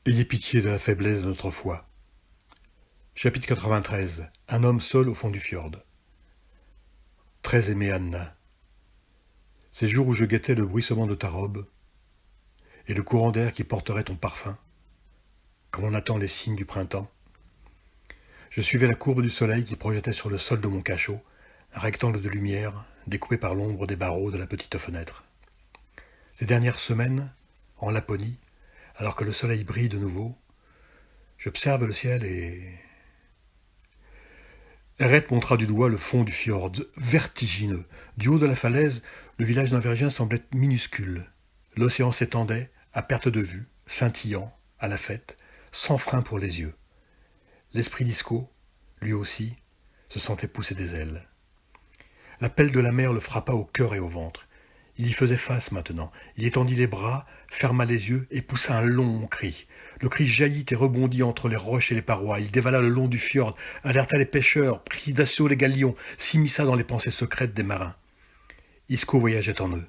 Ayez pitié de la faiblesse de notre foi. Chapitre 93. Un homme seul au fond du fjord. Très aimée Anna. Ces jours où je guettais le bruissement de ta robe et le courant d'air qui porterait ton parfum, comme on attend les signes du printemps, je suivais la courbe du soleil qui projetait sur le sol de mon cachot un rectangle de lumière découpé par l'ombre des barreaux de la petite fenêtre. Ces dernières semaines, en Laponie, alors que le soleil brille de nouveau, j'observe le ciel et Eret montra du doigt le fond du fjord, vertigineux. Du haut de la falaise, le village norvégien semblait minuscule. L'océan s'étendait, à perte de vue, scintillant, à la fête, sans frein pour les yeux. L'esprit d'Isco, lui aussi, se sentait pousser des ailes. L'appel de la mer le frappa au cœur et au ventre. Il y faisait face maintenant. Il étendit les bras, ferma les yeux et poussa un long cri. Le cri jaillit et rebondit entre les roches et les parois. Il dévala le long du fjord, alerta les pêcheurs, prit d'assaut les galions, s'immisça dans les pensées secrètes des marins. Isco voyageait en eux.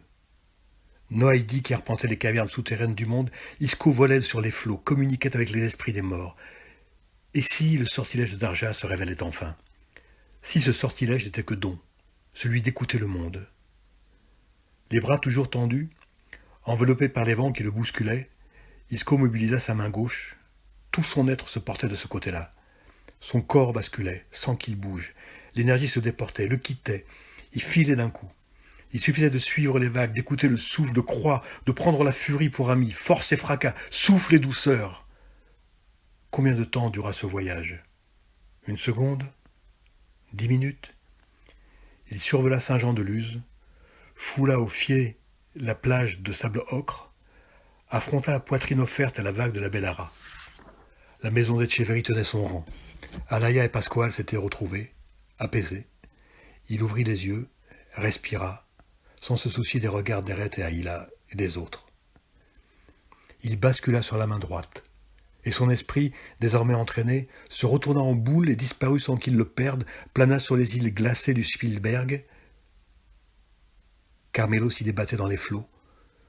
Noaidi, qui arpentait les cavernes souterraines du monde, Isco volait sur les flots, communiquait avec les esprits des morts. Et si le sortilège de Darja se révélait enfin? Si ce sortilège n'était que don, celui d'écouter le monde. Les bras toujours tendus, enveloppé par les vents qui le bousculaient, Isco mobilisa sa main gauche. Tout son être se portait de ce côté-là. Son corps basculait, sans qu'il bouge. L'énergie se déportait, le quittait. Il filait d'un coup. Il suffisait de suivre les vagues, d'écouter le souffle, de croire, de prendre la furie pour ami, force et fracas, souffle et douceur. Combien de temps dura ce voyage? Une seconde? 10 minutes? Il survola Saint-Jean-de-Luz, foula au pied la plage de sable ocre, affronta à poitrine offerte à la vague de la Bellara. La maison d'Etcheverry tenait son rang. Alaya et Pasquale s'étaient retrouvés, apaisés. Il ouvrit les yeux, respira, sans se soucier des regards d'Eret et Aïla et des autres. Il bascula sur la main droite, et son esprit, désormais entraîné, se retourna en boule et disparut sans qu'il le perde, plana sur les îles glacées du Spielberg. Carmelo s'y débattait dans les flots,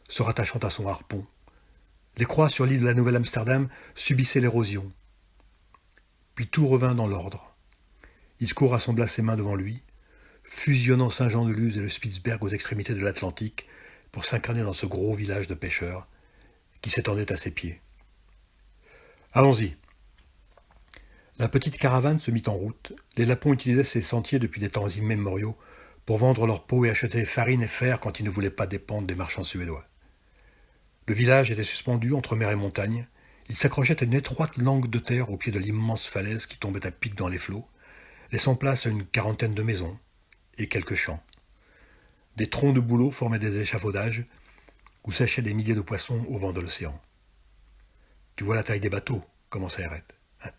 se rattachant à son harpon. Les croix sur l'île de la Nouvelle-Amsterdam subissaient l'érosion. Puis tout revint dans l'ordre. Isco rassembla ses mains devant lui, fusionnant Saint-Jean-de-Luz et le Spitzberg aux extrémités de l'Atlantique pour s'incarner dans ce gros village de pêcheurs qui s'étendait à ses pieds. Allons-y. La petite caravane se mit en route. Les Lapons utilisaient ces sentiers depuis des temps immémoriaux pour vendre leur peau et acheter farine et fer quand ils ne voulaient pas dépendre des marchands suédois. Le village était suspendu entre mer et montagne. Il s'accrochait à une étroite langue de terre au pied de l'immense falaise qui tombait à pic dans les flots, laissant place à une quarantaine de maisons et quelques champs. Des troncs de bouleaux formaient des échafaudages où séchaient des milliers de poissons au vent de l'océan. « Tu vois la taille des bateaux » commença Eret.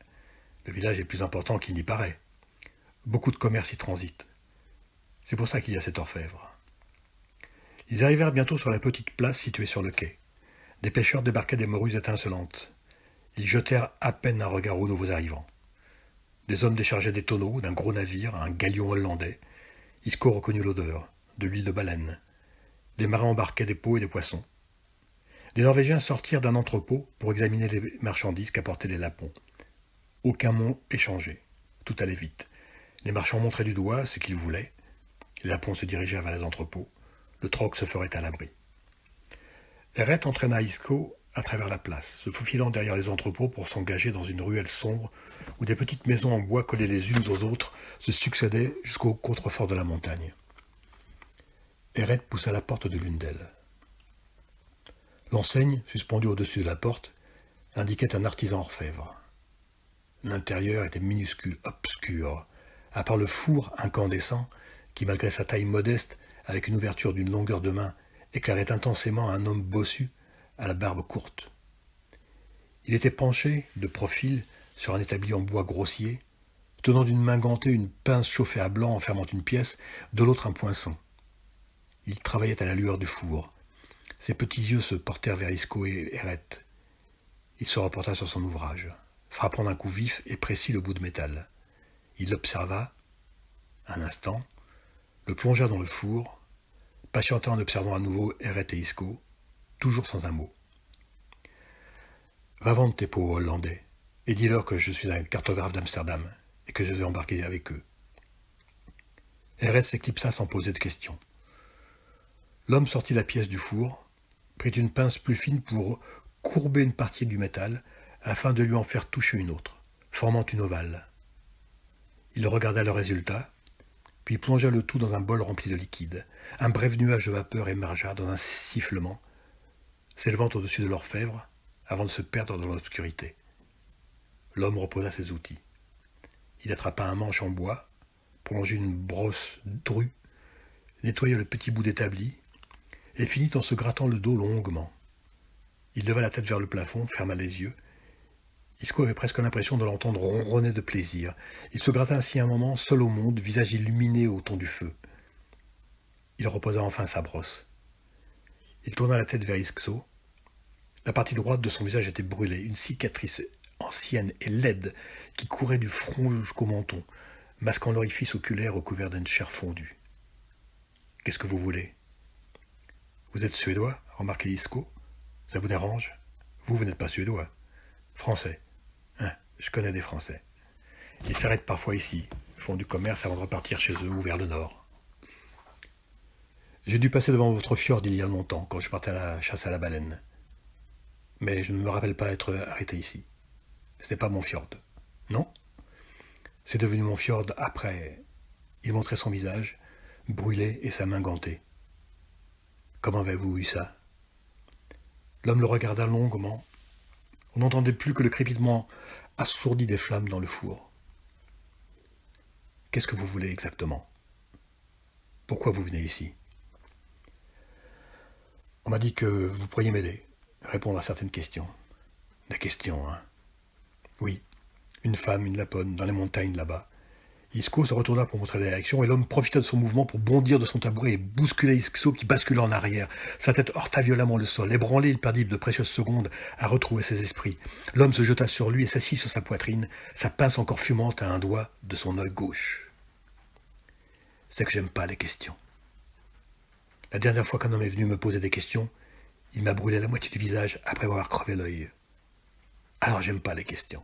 « Le village est plus important qu'il n'y paraît. Beaucoup de commerce y transite. C'est pour ça qu'il y a cet orfèvre. » Ils arrivèrent bientôt sur la petite place située sur le quai. Des pêcheurs débarquaient des morues étincelantes. Ils jetèrent à peine un regard aux nouveaux arrivants. Des hommes déchargeaient des tonneaux d'un gros navire, un galion hollandais. Isco reconnut l'odeur, de l'huile de baleine. Les marins embarquaient des pots et des poissons. Les Norvégiens sortirent d'un entrepôt pour examiner les marchandises qu'apportaient les Lapons. Aucun mot échangé. Tout allait vite. Les marchands montraient du doigt ce qu'ils voulaient. Les Lapons se dirigèrent vers les entrepôts. Le troc se ferait à l'abri. Eret entraîna Isco à travers la place, se faufilant derrière les entrepôts pour s'engager dans une ruelle sombre où des petites maisons en bois collées les unes aux autres se succédaient jusqu'au contrefort de la montagne. Eret poussa la porte de l'une d'elles. L'enseigne, suspendue au-dessus de la porte, indiquait un artisan orfèvre. L'intérieur était minuscule, obscur, à part le four incandescent qui, malgré sa taille modeste, avec une ouverture d'une longueur de main, éclairait intensément un homme bossu à la barbe courte. Il était penché, de profil, sur un établi en bois grossier, tenant d'une main gantée une pince chauffée à blanc enfermant une pièce, de l'autre un poinçon. Il travaillait à la lueur du four. Ses petits yeux se portèrent vers Isco et Eret. Il se reporta sur son ouvrage, frappant d'un coup vif et précis le bout de métal. Il l'observa, un instant, le plongea dans le four, patienta en observant à nouveau Eret et Isco, toujours sans un mot. Va vendre tes pots aux Hollandais, et dis-leur que je suis un cartographe d'Amsterdam, et que je vais embarquer avec eux. Elred s'éclipsa sans poser de questions. L'homme sortit la pièce du four, prit une pince plus fine pour courber une partie du métal, afin de lui en faire toucher une autre, formant une ovale. Il regarda le résultat, puis plongea le tout dans un bol rempli de liquide. Un bref nuage de vapeur émergea dans un sifflement, s'élevant au-dessus de l'orfèvre, avant de se perdre dans l'obscurité. L'homme reposa ses outils. Il attrapa un manche en bois, prolongea une brosse drue, nettoya le petit bout d'établi, et finit en se grattant le dos longuement. Il leva la tête vers le plafond, ferma les yeux. Isco avait presque l'impression de l'entendre ronronner de plaisir. Il se gratta ainsi un moment, seul au monde, visage illuminé au ton du feu. Il reposa enfin sa brosse. Il tourna la tête vers Isco. La partie droite de son visage était brûlée, une cicatrice ancienne et laide qui courait du front jusqu'au menton, masquant l'orifice oculaire recouvert d'une chair fondue. « Qu'est-ce que vous voulez ?»« Vous êtes suédois ?» remarqua Isco. « Ça vous dérange ? Vous n'êtes pas suédois. Français. Hein, je connais des Français. Ils s'arrêtent parfois ici, font du commerce avant de repartir chez eux ou vers le nord. J'ai dû passer devant votre fjord il y a longtemps, quand je partais à la chasse à la baleine. Mais je ne me rappelle pas être arrêté ici. Ce n'est pas mon fjord. Non ? C'est devenu mon fjord après. Il montrait son visage, brûlé et sa main gantée. Comment avez-vous eu ça ? L'homme le regarda longuement. On n'entendait plus que le crépitement assourdi des flammes dans le four. Qu'est-ce que vous voulez exactement ? Pourquoi vous venez ici ? On m'a dit que vous pourriez m'aider, répondre à certaines questions. Des questions, hein ? Oui, une femme, une lapone, dans les montagnes là-bas. Isco se retourna pour montrer la direction, et l'homme profita de son mouvement pour bondir de son tabouret et bousculer Isco qui bascula en arrière. Sa tête heurta violemment le sol. Ébranlé, il perdit de précieuses secondes à retrouver ses esprits. L'homme se jeta sur lui et s'assit sur sa poitrine, sa pince encore fumante à un doigt de son œil gauche. C'est que j'aime pas les questions. La dernière fois qu'un homme est venu me poser des questions, il m'a brûlé la moitié du visage après m'avoir crevé l'œil. Alors j'aime pas les questions.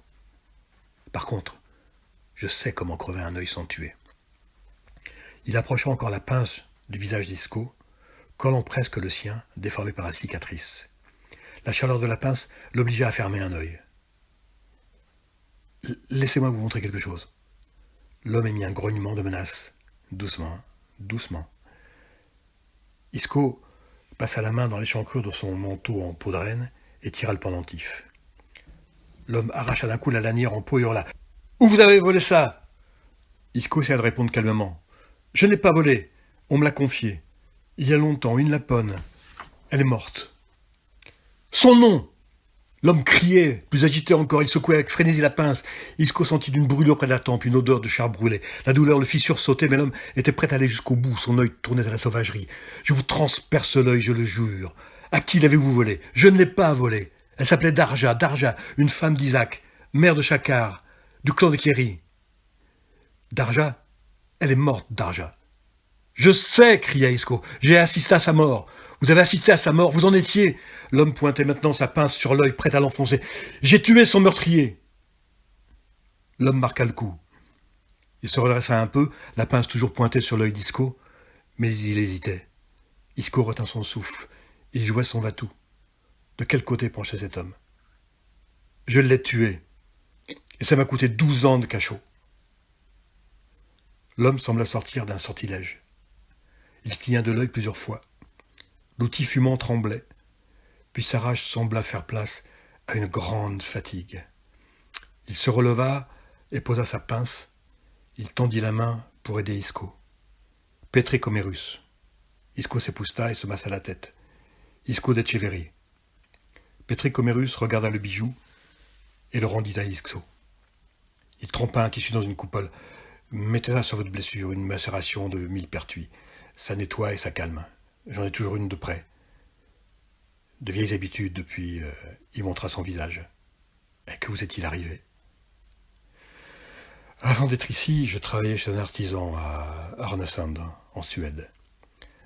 Par contre, je sais comment crever un œil sans tuer. Il approcha encore la pince du visage d'Isco, collant presque le sien, déformé par la cicatrice. La chaleur de la pince l'obligea à fermer un œil. « Laissez-moi vous montrer quelque chose. » L'homme émit un grognement de menace. Doucement, doucement. Isco passa la main dans l'échancrure de son manteau en peau de renne et tira le pendentif. L'homme arracha d'un coup la lanière en peau et hurla. « Où vous avez volé ça ?» Isco essaya de répondre calmement. « Je n'ai pas volé. On me l'a confié. Il y a longtemps, une lapone. Elle est morte. »« Son nom !» L'homme criait, plus agité encore. Il secouait avec frénésie la pince. Isco sentit d'une brûlure près de la tempe, une odeur de char brûlé. La douleur le fit sursauter, mais l'homme était prêt à aller jusqu'au bout. Son œil tournait à la sauvagerie. « Je vous transperce l'œil, je le jure. À qui l'avez-vous volé ? Je ne l'ai pas volé. Elle s'appelait Darja, une femme d'Isaac, mère de Chakar, du clan de Kéry. »« Darja ? Elle est morte, Darja. »« Je sais !» cria Isco. « J'ai assisté à sa mort. » « Vous avez assisté à sa mort, vous en étiez !» L'homme pointait maintenant sa pince sur l'œil, prêt à l'enfoncer. « J'ai tué son meurtrier !» L'homme marqua le coup. Il se redressa un peu, la pince toujours pointée sur l'œil d'Isco, mais il hésitait. Isco retint son souffle. Il jouait son va-tout. De quel côté penchait cet homme ? « Je l'ai tué, et ça m'a coûté 12 ans de cachot. » L'homme sembla sortir d'un sortilège. Il cligna de l'œil plusieurs fois. L'outil fumant tremblait, puis sa rage sembla faire place à une grande fatigue. Il se releva et posa sa pince. Il tendit la main pour aider Isco. « Petri Comerus. » Isco s'épousta et se massa la tête. « Isco d'Etcheverry. » Petri Comerus regarda le bijou et le rendit à Isco. Il trempa un tissu dans une coupole. « Mettez ça sur votre blessure, une macération de millepertuis. Ça nettoie et ça calme. J'en ai toujours une de près. » De vieilles habitudes depuis, il montra son visage. « Que vous est-il arrivé ?» Avant d'être ici, je travaillais chez un artisan à Arnasand, en Suède.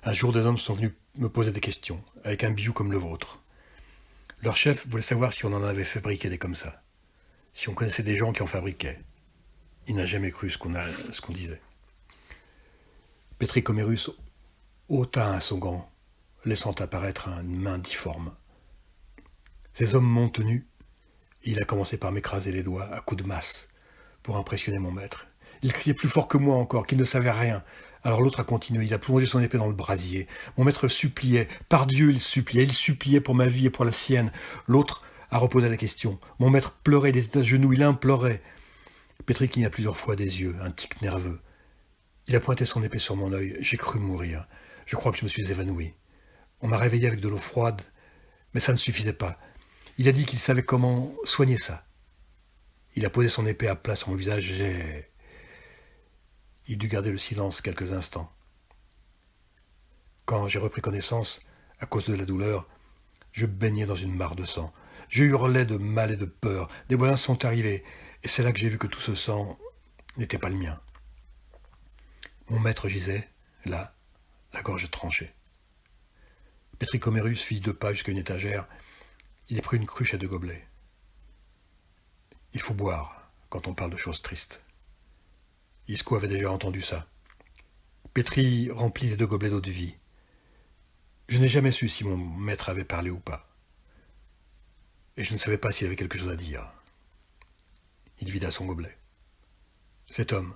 Un jour, des hommes sont venus me poser des questions, avec un bijou comme le vôtre. Leur chef voulait savoir si on en avait fabriqué des comme ça, si on connaissait des gens qui en fabriquaient. Il n'a jamais cru ce qu'on disait. Petri Comérus ôta son gant, laissant apparaître une main difforme. Ces hommes m'ont tenu, et il a commencé par m'écraser les doigts à coups de masse, pour impressionner mon maître. Il criait plus fort que moi encore, qu'il ne savait rien. Alors l'autre a continué, il a plongé son épée dans le brasier. Mon maître suppliait, par Dieu il suppliait pour ma vie et pour la sienne. L'autre a reposé la question. Mon maître pleurait, il était à genoux, il implorait. Petri cligna plusieurs fois des yeux, un tic nerveux. Il a pointé son épée sur mon œil, j'ai cru mourir. Je crois que je me suis évanoui. On m'a réveillé avec de l'eau froide, mais ça ne suffisait pas. Il a dit qu'il savait comment soigner ça. Il a posé son épée à plat sur mon visage, Il dut garder le silence quelques instants. Quand j'ai repris connaissance, à cause de la douleur, je baignais dans une mare de sang. Je hurlais de mal et de peur. Des voisins sont arrivés, et c'est là que j'ai vu que tout ce sang n'était pas le mien. Mon maître gisait, là, la gorge tranchée. Petri Comérus fit 2 pas jusqu'à une étagère. Il a pris une cruche à 2 gobelets. Il faut boire quand on parle de choses tristes. Isco avait déjà entendu ça. Petri remplit les 2 gobelets d'eau de vie. Je n'ai jamais su si mon maître avait parlé ou pas. Et je ne savais pas s'il avait quelque chose à dire. Il vida son gobelet. Cet homme,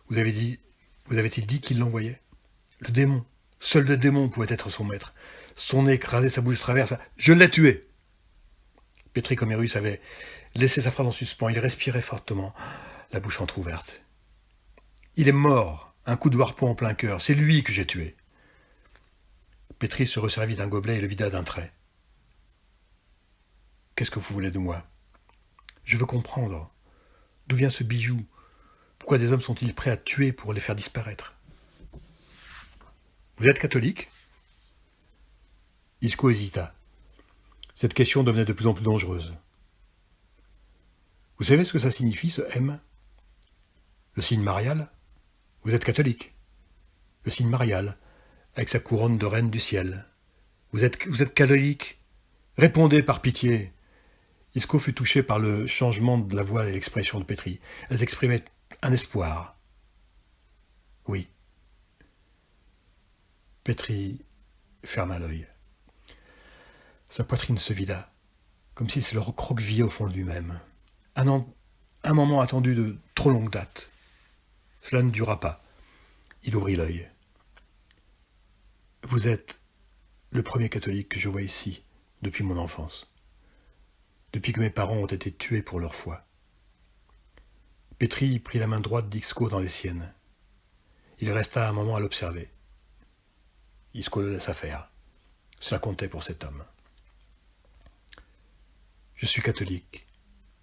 vous avait-il dit qu'il l'envoyait? Le démon, seul le démon pouvait être son maître. Son nez écrasé, sa bouche traverse. Je l'ai tué! Petri Comérus avait laissé sa phrase en suspens. Il respirait fortement, la bouche entr'ouverte. Il est mort, un coup de harpon en plein cœur. C'est lui que j'ai tué. Petri se resservit d'un gobelet et le vida d'un trait. Qu'est-ce que vous voulez de moi? Je veux comprendre. D'où vient ce bijou? Pourquoi des hommes sont-ils prêts à tuer pour les faire disparaître? Vous êtes catholique? Isco hésita. Cette question devenait de plus en plus dangereuse. Vous savez ce que ça signifie, ce M? Le signe marial? Vous êtes catholique. Le signe marial, avec sa couronne de reine du ciel. Vous êtes catholique? Répondez par pitié. Isco fut touché par le changement de la voix et l'expression de Petri. Elles exprimaient un espoir. Oui. Petri ferma l'œil. Sa poitrine se vida, comme s'il se le recroquevillait au fond de lui-même. Un moment attendu de trop longue date. Cela ne dura pas. Il ouvrit l'œil. Vous êtes le premier catholique que je vois ici depuis mon enfance, depuis que mes parents ont été tués pour leur foi. Petri prit la main droite d'Isco dans les siennes. Il resta un moment à l'observer. Isco le laissa faire. Cela comptait pour cet homme. Je suis catholique,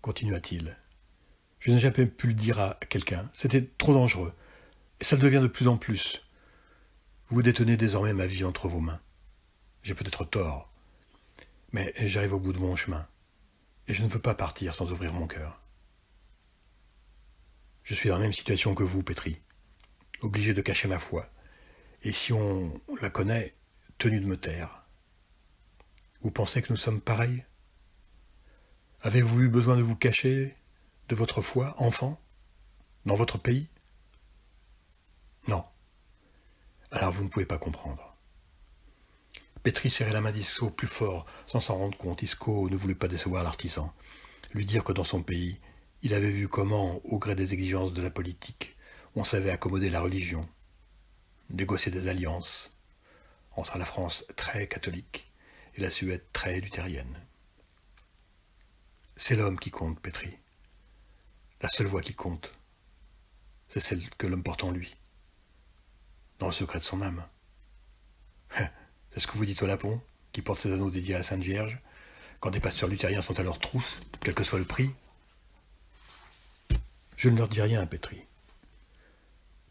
continua-t-il. Je n'ai jamais pu le dire à quelqu'un. C'était trop dangereux. Et ça le devient de plus en plus. Vous détenez désormais ma vie entre vos mains. J'ai peut-être tort, mais j'arrive au bout de mon chemin. Et je ne veux pas partir sans ouvrir mon cœur. Je suis dans la même situation que vous, Petri, obligé de cacher ma foi. Et si on la connaît, tenu de me taire. Vous pensez que nous sommes pareils? Avez-vous eu besoin de vous cacher de votre foi, enfant, dans votre pays? Non. Alors vous ne pouvez pas comprendre. Petri serrait la main d'Isco plus fort, sans s'en rendre compte. Isco ne voulait pas décevoir l'artisan. Lui dire que dans son pays, il avait vu comment, au gré des exigences de la politique, on savait accommoder la religion, négocier des alliances entre la France très catholique et la Suède très luthérienne. C'est l'homme qui compte, Petri. La seule voix qui compte, c'est celle que l'homme porte en lui, dans le secret de son âme. C'est ce que vous dites au Lapon, qui porte ses anneaux dédiés à la Sainte Vierge, quand des pasteurs luthériens sont à leur trousse, quel que soit le prix. Je ne leur dis rien, Petri.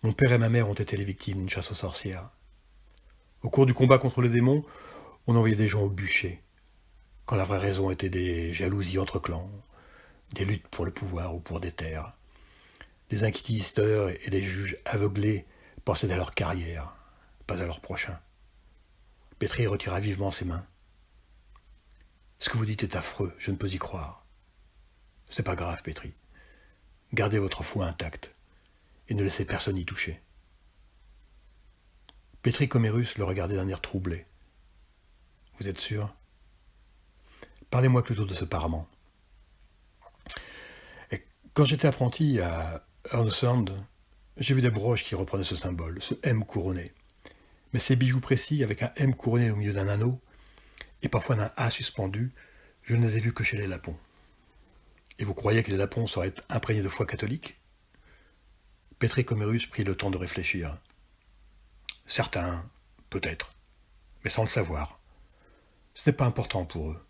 Mon père et ma mère ont été les victimes d'une chasse aux sorcières. Au cours du combat contre les démons, on envoyait des gens au bûcher, quand la vraie raison était des jalousies entre clans, des luttes pour le pouvoir ou pour des terres. Des inquisiteurs et des juges aveuglés pensaient à leur carrière, pas à leur prochain. Petri retira vivement ses mains. Ce que vous dites est affreux, je ne peux y croire. C'est pas grave, Pétri. Gardez votre foi intacte et ne laissez personne y toucher. Pétri Comérus le regardait d'un air troublé. Vous êtes sûr? Parlez-moi plutôt de ce parement. Et quand j'étais apprenti à Earnsand, j'ai vu des broches qui reprenaient ce symbole, ce M couronné. Mais ces bijoux précis, avec un M couronné au milieu d'un anneau, et parfois d'un A suspendu, je ne les ai vus que chez les Lapons. Et vous croyez que les Lapons seraient imprégnés de foi catholique? Pétri Comérus prit le temps de réfléchir. Certains, peut-être, mais sans le savoir. Ce n'est pas important pour eux.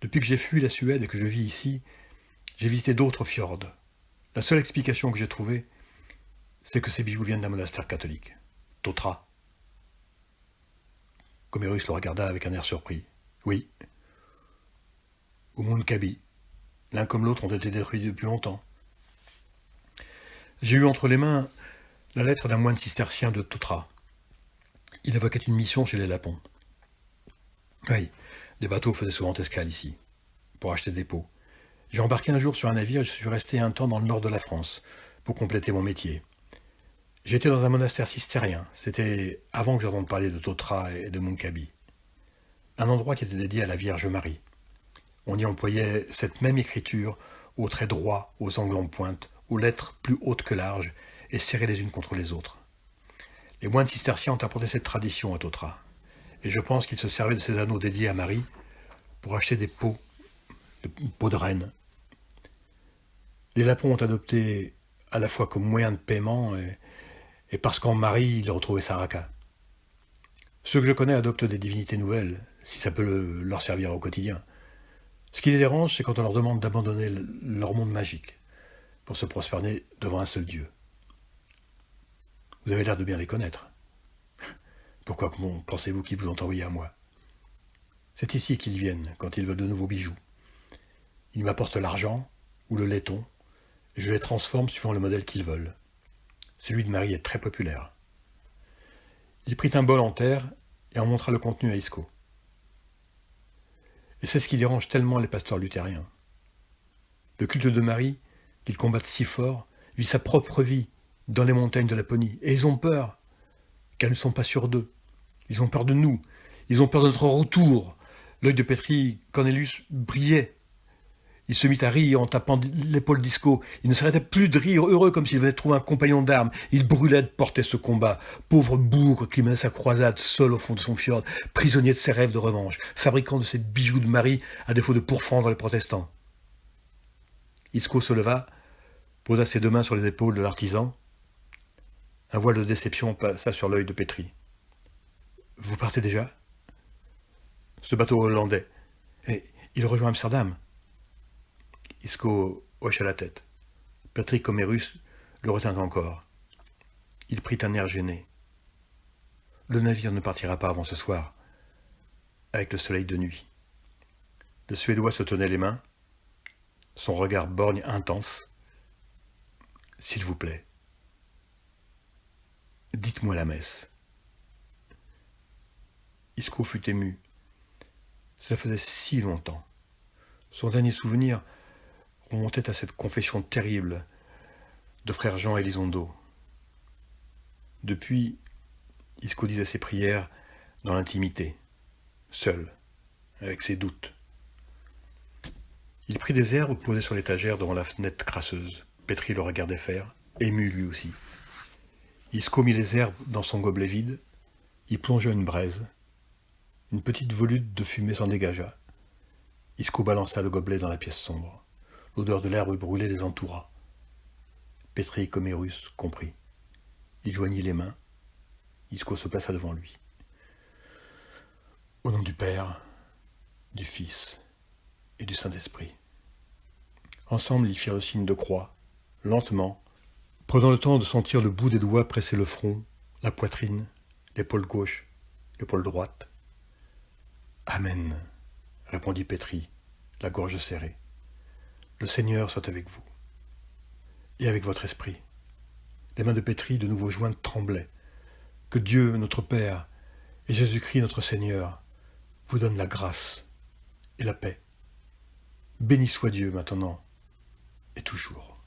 Depuis que j'ai fui la Suède et que je vis ici, j'ai visité d'autres fjords. La seule explication que j'ai trouvée, c'est que ces bijoux viennent d'un monastère catholique. Tautra. Comérus le regarda avec un air surpris. Oui. Ou Munkabi. L'un comme l'autre ont été détruits depuis longtemps. J'ai eu entre les mains la lettre d'un moine cistercien de Tautra. Il évoquait une mission chez les Lapons. Oui, des bateaux faisaient souvent escale ici, pour acheter des pots. J'ai embarqué un jour sur un navire et je suis resté un temps dans le nord de la France, pour compléter mon métier. J'étais dans un monastère cistérien, c'était avant que j'entende parler de Tautra et de Munkabi. Un endroit qui était dédié à la Vierge Marie. On y employait cette même écriture, aux traits droits, aux angles en pointe, aux lettres plus hautes que larges, et serrées les unes contre les autres. Les moines cisterciens ont apporté cette tradition à Tautra, et je pense qu'ils se servaient de ces anneaux dédiés à Marie pour acheter des pots de reine. Les Lapons ont adopté à la fois comme moyen de paiement et parce qu'en Marie, ils retrouvaient Saraka. Ceux que je connais adoptent des divinités nouvelles, si ça peut leur servir au quotidien. Ce qui les dérange, c'est quand on leur demande d'abandonner leur monde magique pour se prosterner devant un seul Dieu. Vous avez l'air de bien les connaître. Pourquoi pensez-vous qu'ils vous ont envoyé à moi? C'est ici qu'ils viennent quand ils veulent de nouveaux bijoux. Ils m'apportent l'argent ou le laiton, et je les transforme suivant le modèle qu'ils veulent. Celui de Marie est très populaire. Il prit un bol en terre et en montra le contenu à Isco. Et c'est ce qui dérange tellement les pasteurs luthériens. Le culte de Marie, qu'ils combattent si fort, vit sa propre vie dans les montagnes de Laponie. Et ils ont peur qu'elles ne sont pas sûres d'eux. Ils ont peur de nous. Ils ont peur de notre retour. L'œil de Pétri Cornelius brillait. Il se mit à rire en tapant l'épaule d'Isco. Il ne s'arrêtait plus de rire, heureux comme s'il venait de trouver un compagnon d'armes. Il brûlait de porter ce combat. Pauvre bougre qui menait sa croisade seul au fond de son fjord, prisonnier de ses rêves de revanche, fabricant de ses bijoux de Marie à défaut de pourfendre les protestants. Isco se leva, posa ses deux mains sur les épaules de l'artisan. Un voile de déception passa sur l'œil de Pétri. « Vous partez déjà ?» Ce bateau hollandais. Et il rejoint Amsterdam. Isco hocha la tête. Pétri Comérus le retint encore. Il prit un air gêné. Le navire ne partira pas avant ce soir, avec le soleil de nuit. Le Suédois se tenait les mains, son regard borgne intense. « S'il vous plaît, dites-moi la messe. » Isco fut ému. Cela faisait si longtemps. Son dernier souvenir remontait à cette confession terrible de frère Jean Elizondo. Depuis, Isco disait ses prières dans l'intimité, seul, avec ses doutes. Il prit des herbes posées sur l'étagère devant la fenêtre crasseuse. Pétri le regardait faire, ému lui aussi. Isco mit les herbes dans son gobelet vide, y plongea une braise. Une petite volute de fumée s'en dégagea. Isco balança le gobelet dans la pièce sombre. L'odeur de l'herbe brûlée les entoura. Pétri Comérus comprit. Il joignit les mains. Isco se plaça devant lui. Au nom du Père, du Fils et du Saint-Esprit. Ensemble, ils firent le signe de croix, lentement, prenant le temps de sentir le bout des doigts presser le front, la poitrine, l'épaule gauche, l'épaule droite. Amen, répondit Pétri, la gorge serrée. Le Seigneur soit avec vous. Et avec votre esprit. Les mains de Pétri, de nouveau jointes, tremblaient. Que Dieu, notre Père, et Jésus-Christ, notre Seigneur, vous donnent la grâce et la paix. Béni soit Dieu maintenant et toujours.